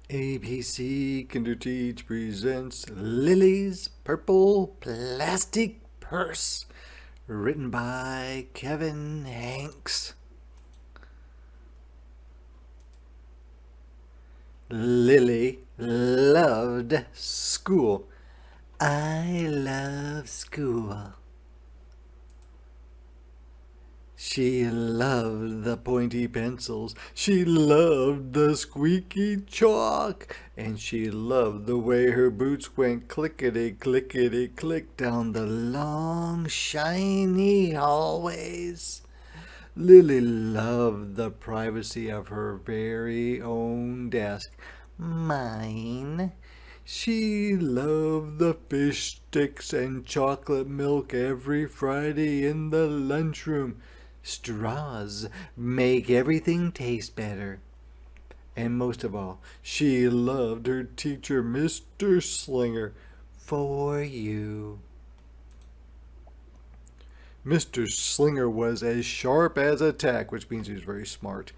ABC Kinderteach presents Lilly's Purple Plastic Purse, written by Kevin Henkes. Lilly loved school. I love school. She loved the pointy pencils, she loved the squeaky chalk, and she loved the way her boots went clickety-clickety-click down the long, shiny hallways. Lilly loved the privacy of her very own desk. Mine. She loved the fish sticks and chocolate milk every Friday in the lunchroom. Straws make everything taste better. And most of all, she loved her teacher, Mr. Slinger, for you. Mr. Slinger was as sharp as a tack, which means he was very smart.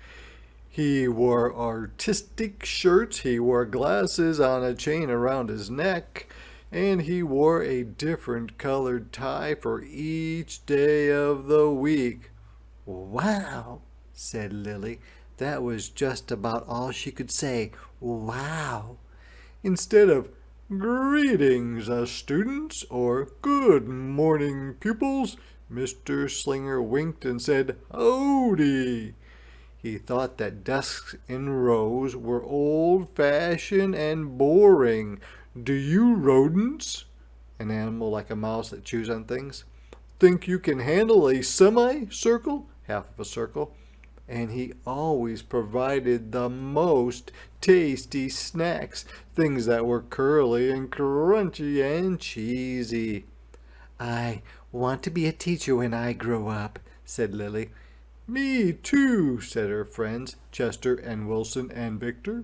He wore artistic shirts, he wore glasses on a chain around his neck, and he wore a different colored tie for each day of the week. "Wow," said Lilly. That was just about all she could say. Wow. Instead of "Greetings, students," or "Good morning, pupils," Mr. Slinger winked and said, "Howdy." He thought that desks in rows were old-fashioned and boring. Do you rodents, an animal like a mouse that chews on things, think you can handle a semicircle, half of a circle? And he always provided the most tasty snacks, things that were curly and crunchy and cheesy. "I want to be a teacher when I grow up," said Lilly. "Me too," said her friends, Chester and Wilson and Victor.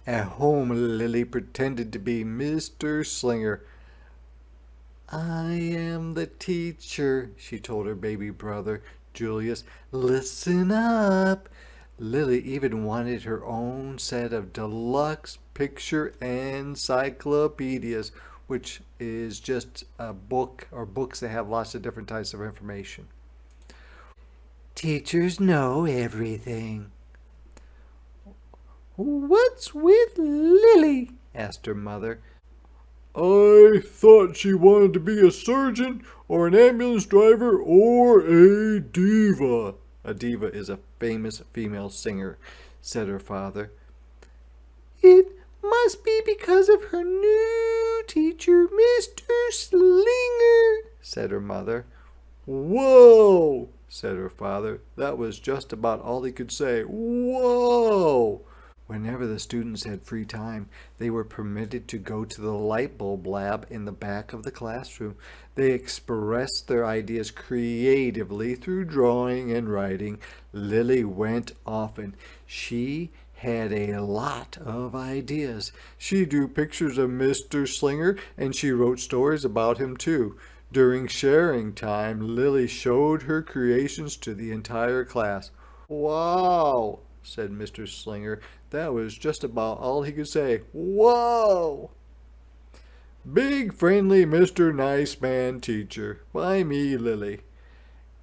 At home, Lilly pretended to be Mr. Slinger. "I am the teacher," she told her baby brother, Julius. "Listen up." Lilly even wanted her own set of deluxe picture encyclopedias, which is just a book or books that have lots of different types of information. "Teachers know everything." "What's with Lilly?" asked her mother. "I thought she wanted to be a surgeon or an ambulance driver or a diva." A diva is a famous female singer, said her father. "It must be because of her new teacher, Mr. Slinger," said her mother. "Whoa," said her father. That was just about all he could say. Whoa! Whenever the students had free time, they were permitted to go to the light bulb lab in the back of the classroom. They expressed their ideas creatively through drawing and writing. Lilly went often. She had a lot of ideas. She drew pictures of Mr. Slinger, and she wrote stories about him too. During sharing time, Lilly showed her creations to the entire class. "Wow," said Mr. Slinger. That was just about all he could say. Whoa! "Big friendly Mr. Nice Man Teacher, by me, Lilly."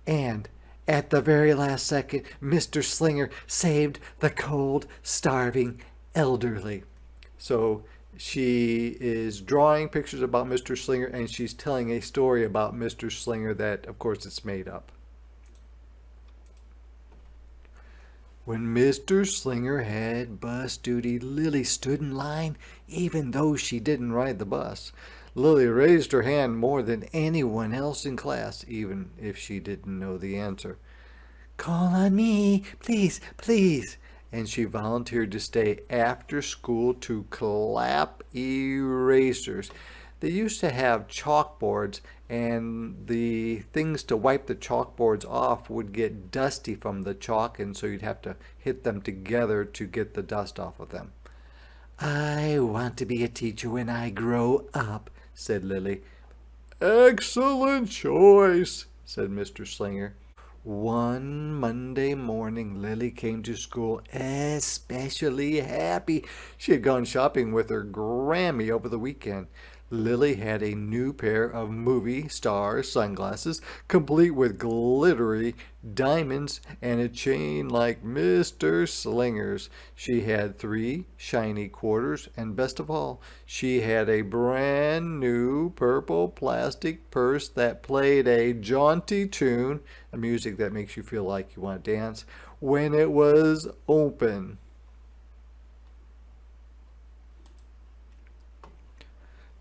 And at the very last second, Mr. Slinger saved the cold, starving elderly. So she is drawing pictures about Mr. Slinger, and she's telling a story about Mr. Slinger that, of course, it's made up. When Mr. Slinger had bus duty, Lilly stood in line, even though she didn't ride the bus. Lilly raised her hand more than anyone else in class, even if she didn't know the answer. "Call on me, please, please." And she volunteered to stay after school to clap erasers. They used to have chalkboards, and the things to wipe the chalkboards off would get dusty from the chalk, and so you'd have to hit them together to get the dust off of them. "I want to be a teacher when I grow up," said Lilly. "Excellent choice," said Mr. Slinger. One Monday morning, Lily came to school especially happy. She had gone shopping with her Grammy over the weekend. Lily had a new pair of movie star sunglasses, complete with glittery diamonds and a chain like Mr. Slinger's. She had 3 shiny quarters, and best of all, she had a brand new purple plastic purse that played a jaunty tune, a music that makes you feel like you want to dance, when it was open.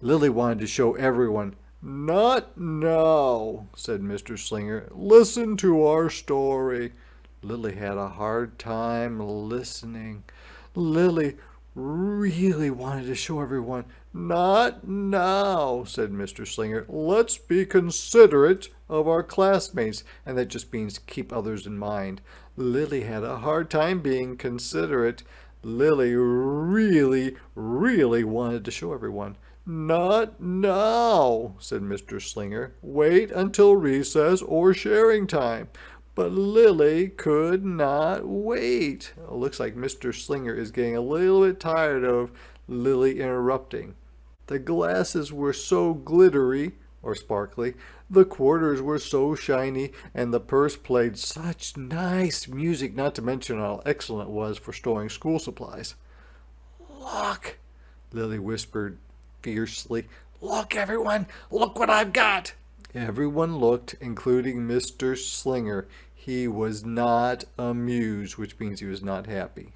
Lily wanted to show everyone. "Not now," said Mr. Slinger. "Listen to our story." Lily had a hard time listening. Lily really wanted to show everyone. "Not now," said Mr. Slinger. "Let's be considerate of our classmates." And that just means keep others in mind. Lily had a hard time being considerate. Lily really wanted to show everyone. "Not now," said Mr. Slinger. "Wait until recess or sharing time." But Lily could not wait. It looks like Mr. Slinger is getting a little bit tired of Lily interrupting. The glasses were so glittery, or sparkly, the quarters were so shiny, and the purse played such nice music, not to mention how excellent it was for storing school supplies. "Look," Lily whispered fiercely. "Look, everyone! Look what I've got!" Everyone looked, including Mr. Slinger. He was not amused, which means he was not happy.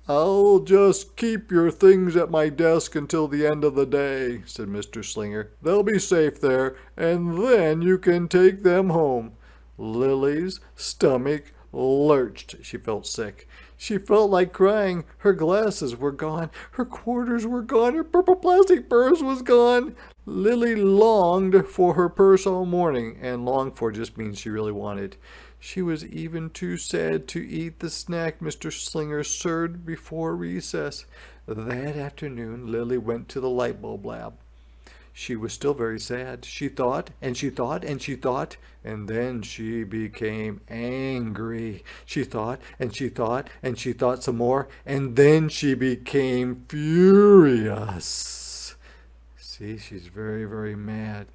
"I'll just keep your things at my desk until the end of the day," said Mr. Slinger. "They'll be safe there, and then you can take them home." Lily's stomach lurched. She felt sick. She felt like crying. Her glasses were gone. Her quarters were gone. Her purple plastic purse was gone. Lily longed for her purse all morning, and longed for just means she really wanted. She was even too sad to eat the snack Mr. Slinger served before recess. That afternoon, Lily went to the light bulb lab. She was still very sad. She thought, and she thought, and she thought, and then she became angry. She thought, and she thought, and she thought some more, and then she became furious. See, she's very mad.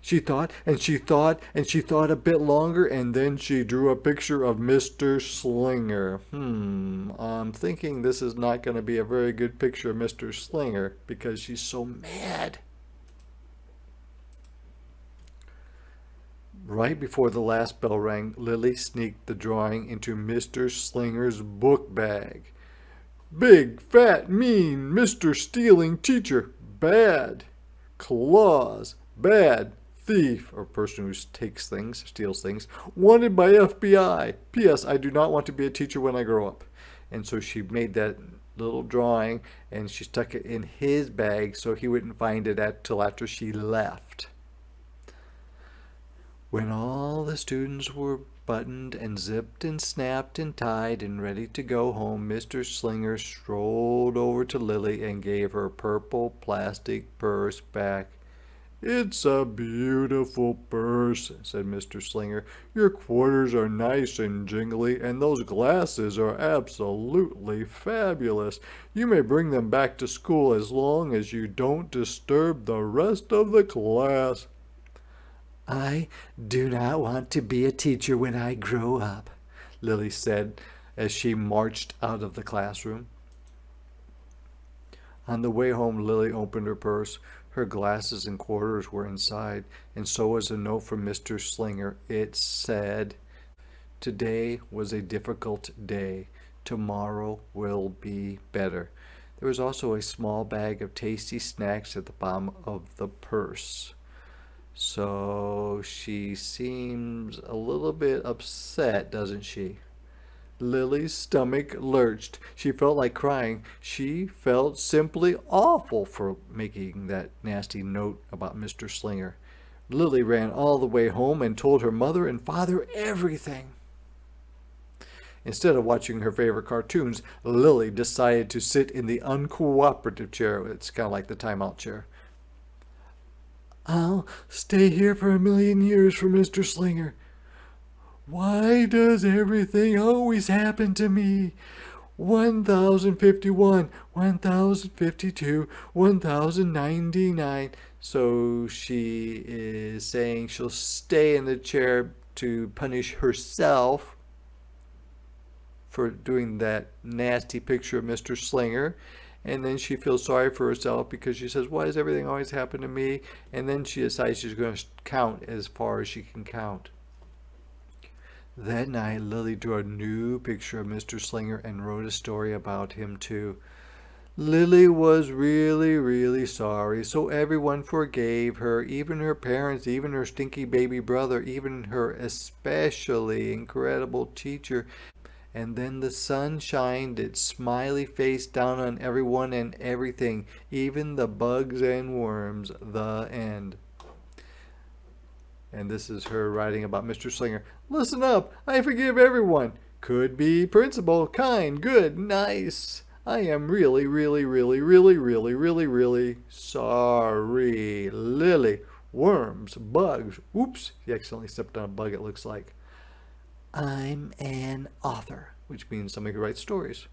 She thought, and she thought, and she thought a bit longer, and then she drew a picture of Mr. Slinger. I'm thinking this is not going to be a very good picture of Mr. Slinger because she's so mad. Right before the last bell rang, Lily sneaked the drawing into Mr. Slinger's book bag. "Big, fat, mean Mr. Stealing Teacher. Bad. Claws. Bad. Thief," or person who takes things, steals things. "Wanted by FBI. P.S. I do not want to be a teacher when I grow up." And so she made that little drawing and she stuck it in his bag so he wouldn't find it till after she left. When all the students were buttoned and zipped and snapped and tied and ready to go home, Mr. Slinger strolled over to Lily and gave her purple plastic purse back. "It's a beautiful purse," said Mr. Slinger. "Your quarters are nice and jingly, and those glasses are absolutely fabulous. You may bring them back to school as long as you don't disturb the rest of the class." "I do not want to be a teacher when I grow up," Lily said as she marched out of the classroom. On the way home, Lily opened her purse. Her glasses and quarters were inside, and so was a note from Mr. Slinger. It said, "Today was a difficult day. Tomorrow will be better." There was also a small bag of tasty snacks at the bottom of the purse. So she seems a little bit upset, doesn't she? Lily's stomach lurched. She felt like crying. She felt simply awful for making that nasty note about Mr. Slinger. Lily ran all the way home and told her mother and father everything. Instead of watching her favorite cartoons, Lily decided to sit in the uncooperative chair. It's kind of like the timeout chair. I'll stay here for 1,000,000 years for Mr. Slinger. Why does everything always happen to me? 1,051, 1,052, 1,099. So she is saying she'll stay in the chair to punish herself for doing that nasty picture of Mr. Slinger. And then she feels sorry for herself because she says, why does everything always happen to me? And then she decides she's going to count as far as she can count. That night, Lilly drew a new picture of Mr. Slinger and wrote a story about him too. Lilly was really, really sorry, so everyone forgave her, even her parents, even her stinky baby brother, even her especially incredible teacher. And then the sun shined its smiley face down on everyone and everything, even the bugs and worms. The end. And this is her writing about Mr. Slinger. Listen up, I forgive everyone. Could be principal, kind, good, nice. I am really, really, really, really, really, really, really sorry. Lily, worms, bugs. Oops, he accidentally stepped on a bug, it looks like. I'm an author, which means somebody who writes stories.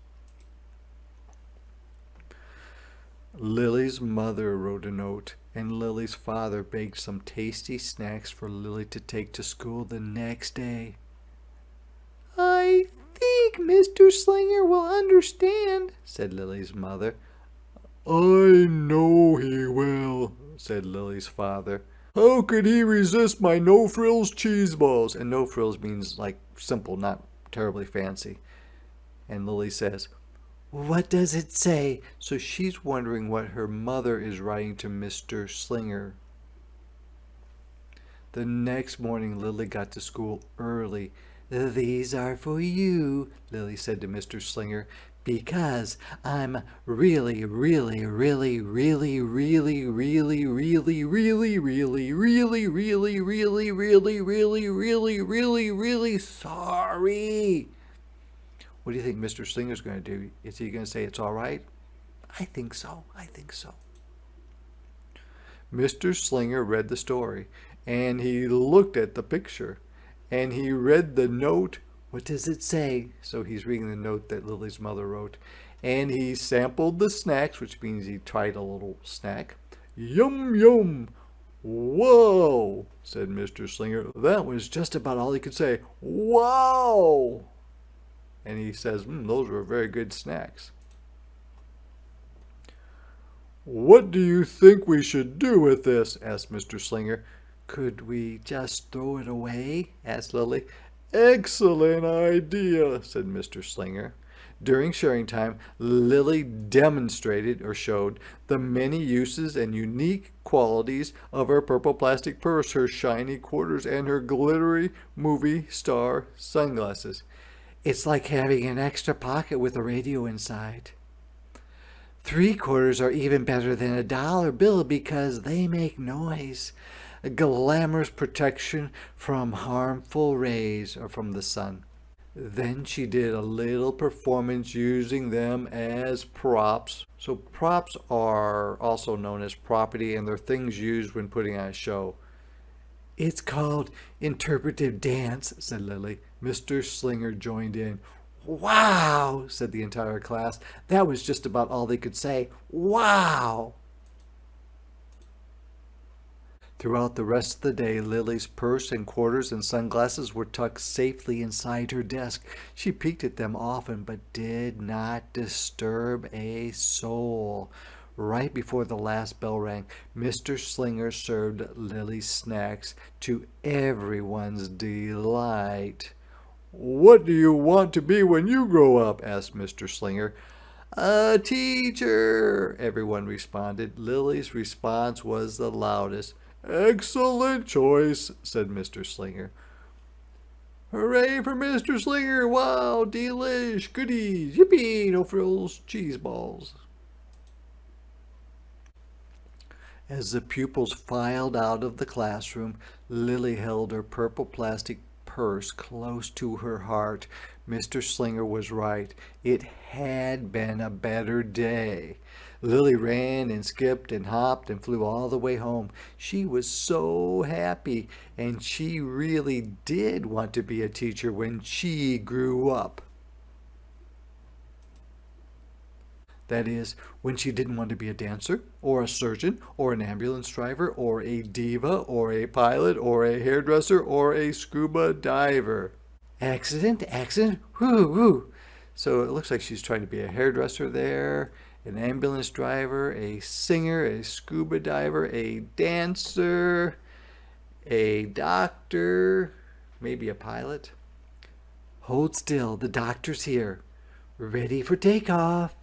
Lily's mother wrote a note, and Lily's father baked some tasty snacks for Lily to take to school the next day. I think Mr. Slinger will understand, said Lily's mother. I know he will, said Lily's father. How could he resist my no-frills cheese balls? And no-frills means like simple, not terribly fancy. And Lily says, what does it say? So she's wondering what her mother is writing to Mr. Slinger. The next morning, Lily got to school early. These are for you, Lily said to Mr. Slinger, because I'm really, really, really, really, really, really, really, really, really, really, really, really, really, really, really, really sorry. What do you think Mr. Slinger's going to do? Is he going to say it's all right? I think so. I think so. Mr. Slinger read the story, and he looked at the picture, and he read the note. What does it say? So he's reading the note that Lily's mother wrote, and he sampled the snacks, which means he tried a little snack. Yum, yum. Whoa, said Mr. Slinger. That was just about all he could say. Wow. And he says, those were very good snacks. What do you think we should do with this? Asked Mr. Slinger. Could we just throw it away? Asked Lily. Excellent idea, said Mr. Slinger. During sharing time, Lily demonstrated or showed the many uses and unique qualities of her purple plastic purse, her shiny quarters, and her glittery movie star sunglasses. It's like having an extra pocket with a radio inside. 3/4 are even better than a dollar bill because they make noise. A glamorous protection from harmful rays or from the sun. Then she did a little performance using them as props. So props are also known as property, and they're things used when putting on a show. It's called interpretive dance, said Lily. Mr. Slinger joined in. Wow, said the entire class. That was just about all they could say. Wow. Throughout the rest of the day, Lily's purse and quarters and sunglasses were tucked safely inside her desk. She peeked at them often, but did not disturb a soul. Right before the last bell rang, Mr. Slinger served Lily's snacks to everyone's delight. What do you want to be when you grow up? Asked Mr. Slinger. A teacher, everyone responded. Lily's response was the loudest. Excellent choice, said Mr. Slinger. Hooray for Mr. Slinger! Wow, delish, goodies, yippee, no frills, cheese balls. As the pupils filed out of the classroom, Lily held her purple plastic purse close to her heart. Mr. Slinger was right. It had been a better day. Lily ran and skipped and hopped and flew all the way home. She was so happy, and she really did want to be a teacher when she grew up. That is, when she didn't want to be a dancer, or a surgeon, or an ambulance driver, or a diva, or a pilot, or a hairdresser, or a scuba diver. Accident, accident, whoo, whoo. So it looks like she's trying to be a hairdresser there, an ambulance driver, a singer, a scuba diver, a dancer, a doctor, maybe a pilot. Hold still, the doctor's here. Ready for takeoff.